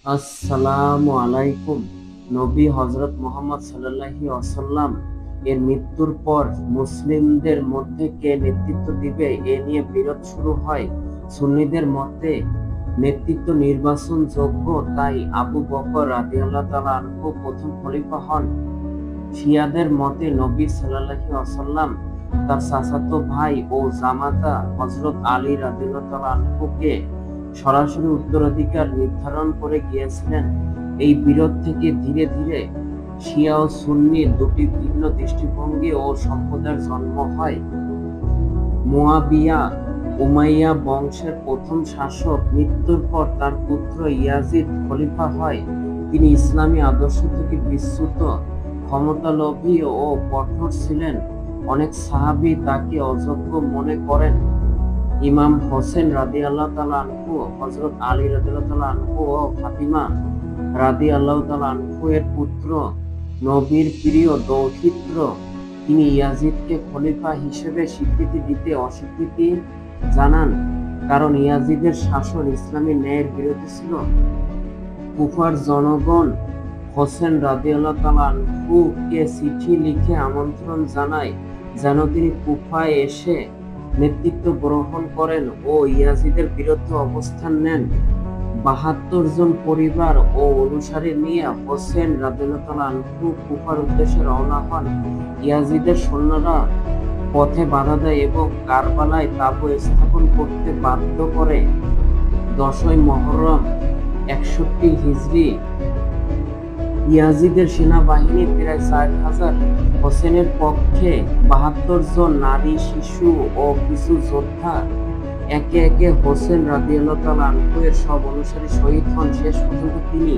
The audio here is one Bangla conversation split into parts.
আসসালামু আলাইকুম। নবী হযরত মুহাম্মদ সাল্লাল্লাহু ওয়াসাল্লাম এর মৃত্যুর পর মুসলিমদের মধ্যে কে নেতৃত্ব দিবে এ নিয়ে বিরোধ শুরু হয়। সুন্নিদের মতে নেতৃত্ব নির্বাচনযোগ্য, তাই আবু বকর রাদিয়াল্লাহু তাআলা আনহু প্রথম খলিফা হন। শিয়াদের মতে নবী সাল্লাল্লাহু ওয়াসাল্লাম তার চাচাতো ভাই ও জামাতা হযরত আলী রাদিয়াল্লাহু তাআলা আনহুকে সরাসরি উত্তরাধিকার নির্ধারণ করে গিয়েছিলেন। এই বিরোধ থেকে ধীরে ধীরে শিয়া ও সুন্নি দুটি ভিন্ন দৃষ্টিভঙ্গি ও সম্প্রদায়ের জন্ম হয়। মুয়াবিয়া উমাইয়া বংশের প্রথম শাসক মৃত্যুর পর তার পুত্র ইয়াজিদ খলিফা হয়। তিনি ইসলামী আদর্শ থেকে বিচ্যুত, ক্ষমতালোভী ও কঠোর ছিলেন। অনেক সাহাবী তাকে অযোগ্য মনে করেন। ইমাম হোসেন রাদিয়াল্লাহু তাআলা আনহু, হযরত আলী রাদিয়াল্লাহু তাআলা আনহু ও ফাতিমা রাদিয়াল্লাহু তাআলা আনহু এর পুত্র, নবীর প্রিয় দৌহিত্র। তিনি ইয়াজিদকে খলিফা হিসেবে স্বীকৃতি দিতে অস্বীকৃতি জানান, কারণ ইয়াজিদের শাসন ইসলামী ন্যায়ের বিরোধী ছিল। কুফার জনগণ হোসেন রাদিয়াল্লাহু তাআলা আনহু-কে চিঠি লিখে আমন্ত্রণ জানায় যেন তিনি কুফায় এসে নেতৃত্ব গ্রহণ করেন ও ইয়াজিদের বিরুদ্ধে অবস্থান নেন। ৭২ জন পরিবার ও অনুসারী নিয়ে হোসেন রাদিয়াল্লাহু তাআলা আনহু কুফার উদ্দেশ্যে রওনা হন। ইয়াজিদের সৈন্যরা পথে বাধা দেয় এবং কারবালায় তাঁবু স্থাপন করতে বাধ্য করে। ১০ই মুহররম ৬১ হিজরি ইয়াজিদের সেনাবাহিনী প্রায় ৪,০০০, হোসেনের পক্ষে ৭২ জন নারী, শিশু ও কিছু যোদ্ধা একে একে হোসেন রাদিয়াল্লাহু তাআলা আনহু এর সব অনুসারী শহীদ হন। শেষ পর্যন্ত তিনি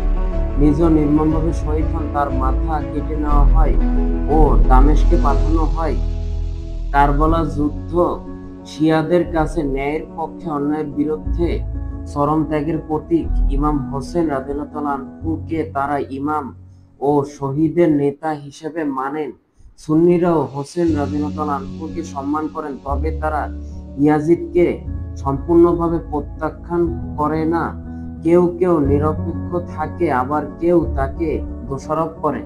নিজেও নির্মমভাবে শহীদ হন। তার মাথা কেটে নেওয়া হয় ও দামেস্কে পাঠানো হয়। কারবালা যুদ্ধ শিয়াদের কাছে ন্যায়ের পক্ষে, অন্যায়ের বিরুদ্ধে চরম ত্যাগের প্রতীক। ইমাম হোসেন রাদিয়াল্লাহু তাআলা আনহু-কে তারা ইমাম ও শহীদের নেতা হিসেবে মানেন। সুন্নিরাও হোসেন রাদিয়াল্লাহু তাআলা আনহু-কে সম্মান করেন, তবে তারা ইয়াজিদকে সম্পূর্ণভাবে প্রত্যাখ্যান করে না। কেউ কেউ নিরপেক্ষ থাকে, আবার কেউ তাকে দোষারোপ করে।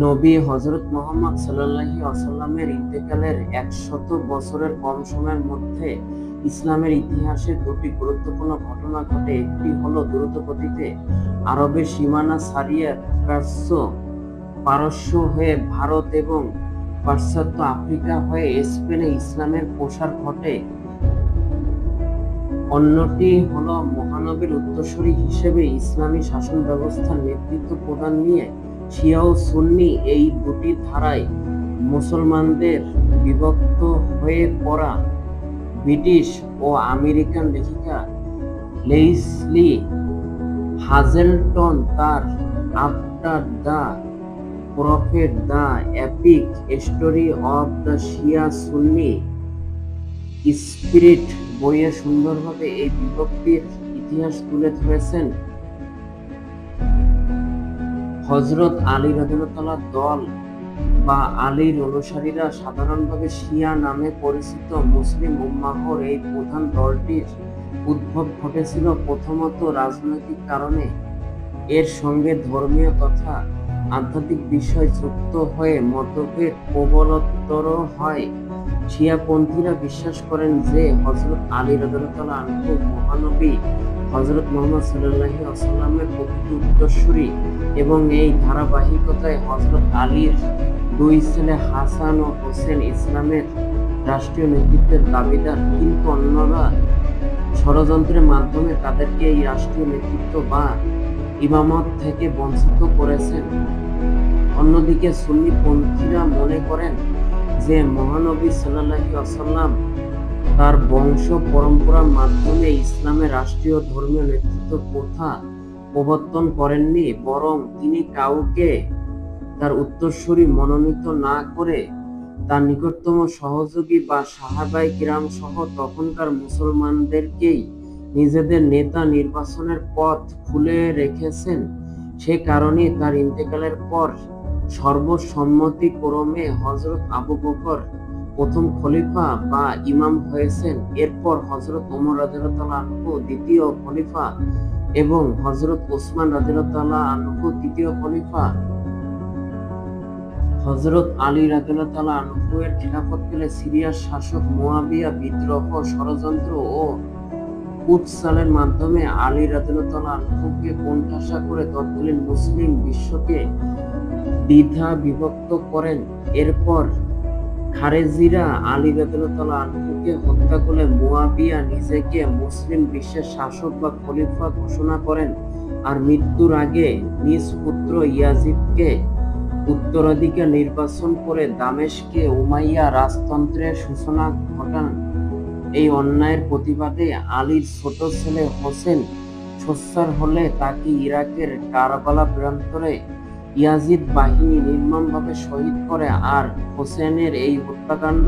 নবী হযরত মুহাম্মদ সাল্লাল্লাহু ওয়াসাল্লামের ইন্তেকালের ১০০ বছরের কম সময়ের মধ্যে ইসলামের ইতিহাসে দুটি গুরুত্বপূর্ণ ঘটনা ঘটে। একটি হলো দ্রুতগতিতে আরবের সীমানা ছাড়িয়ে পারস্য হয়ে ভারত এবং পাশ্চাত্য আফ্রিকা হয়ে স্পেনে ইসলামের প্রসার ঘটে। অন্যটি হলো মহানবীর উত্তরসূরি হিসেবে ইসলামী শাসন ব্যবস্থার নেতৃত্ব প্রদান নিয়ে শিয়া ও সুন্নি এই দুটি ধারায় মুসলমানদের বিভক্ত হয়ে পড়া। ব্রিটিশ ও আমেরিকান লেখিকা লেসলি হাজেলটন তার After the Prophet the epic story of the Shia Sunni spirit বইয়ে সুন্দরভাবে এই বিভক্তির ইতিহাস তুলে ধরেছেন। হযরত আলী রাদিয়াল্লাহু তাআলার দল বা আলীর অনুসারীরা সাধারণভাবে শিয়া নামে পরিচিত। মুসলিম উম্মাহর এই প্রধান দলটির উদ্ভব ঘটেছিল প্রথমত রাজনৈতিক কারণে। এর সঙ্গে ধর্মীয় তথা আধ্যাত্মিক বিষয় যুক্ত হয়ে মতভেদ প্রবলতর হয়। শিয়াপন্থীরা বিশ্বাস করেন যে হযরত আলী রাদিয়াল্লাহু তাআলা আনহু মহানবী হযরত মুহাম্মদ সাল্লাল্লাহু আলাইহি ওয়াসাল্লামের প্রকৃত উত্তরসূরি এবং এই ধারাবাহিকতায় হযরত আলীর দুই ছেলে হাসান ও হোসেন ইসলামের রাষ্ট্রীয় নেতৃত্বের দাবিদার। কিন্তু অন্যরা ষড়যন্ত্রের মাধ্যমে তাদেরকে এই রাষ্ট্রীয় নেতৃত্ব বা ইমামত থেকে বঞ্চিত করেছেন। অন্যদিকে সুন্নিপন্থীরা মনে করেন যে মহানবী সাল্লাল্লাহু আলাইহি ওয়াসাল্লাম তার বংশ পরম্পরার মাধ্যমে ইসলামের রাষ্ট্রীয় ধর্মীয় নেতৃত্ব প্রথা প্রবর্তন করেননি, বরং তিনি কাউকে তার উত্তরসূরি মনোনীত না করে তার নিকটতম সহযোগী বা সাহাবায়ে কিরাম সহ তখনকার মুসলমানদেরকেই নিজেদের নেতা নির্বাচনের পথ খুলে রেখেছেন। সে কারণেই তার ইন্তেকালের পর সর্বসম্মতিক্রমে হযরত আবু বকর প্রথম খলিফা বা ইমাম হয়েছেন। এরপর হযরত ওমর রাদিয়াল্লাহু তাআলা আনহু দ্বিতীয় খলিফা এবং হযরত ওসমান রাদিয়াল্লাহু আনহু তৃতীয় খলিফা। হযরত আলী রাদিয়াল্লাহু আনহু এর খিলাফতকালে সিরিয়ার শাসক মুয়াবিয়া বিদ্রোহ, ষড়যন্ত্র ও কুটচালের মাধ্যমে আলী রাদিয়াল্লাহু আনহুকে কোণঠাসা করে তৎকালীন মুসলিম বিশ্বকে দ্বিধা বিভক্ত করেন। এরপর খারেজিরা আলী রাদিয়াল্লাহু আনহুকে হত্যা করলে মুয়াবিয়া নিজেকে মুসলিম বিশ্বের শাসক বা খলিফা ঘোষণা করেন আর মৃত্যুর আগে নিজ পুত্র ইয়াজিদকে উত্তরাধিকার নির্বাচন করে দামেস্কে উমাইয়া রাজতন্ত্রের সূচনা ঘটান। এই অন্যায়ের প্রতিবাদে আলীর ছোট ছেলে হোসেন সোচ্চার হলে তাকে ইরাকের কারবালা প্রান্তরে ইয়াজিদ বাহিনী নির্মমভাবে শহীদ করে, আর হোসেনের এই হত্যাকাণ্ড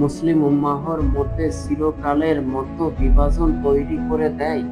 মুসলিম উম্মাহর মধ্যে চিরকালের মতো বিভাজন তৈরি করে দেয়।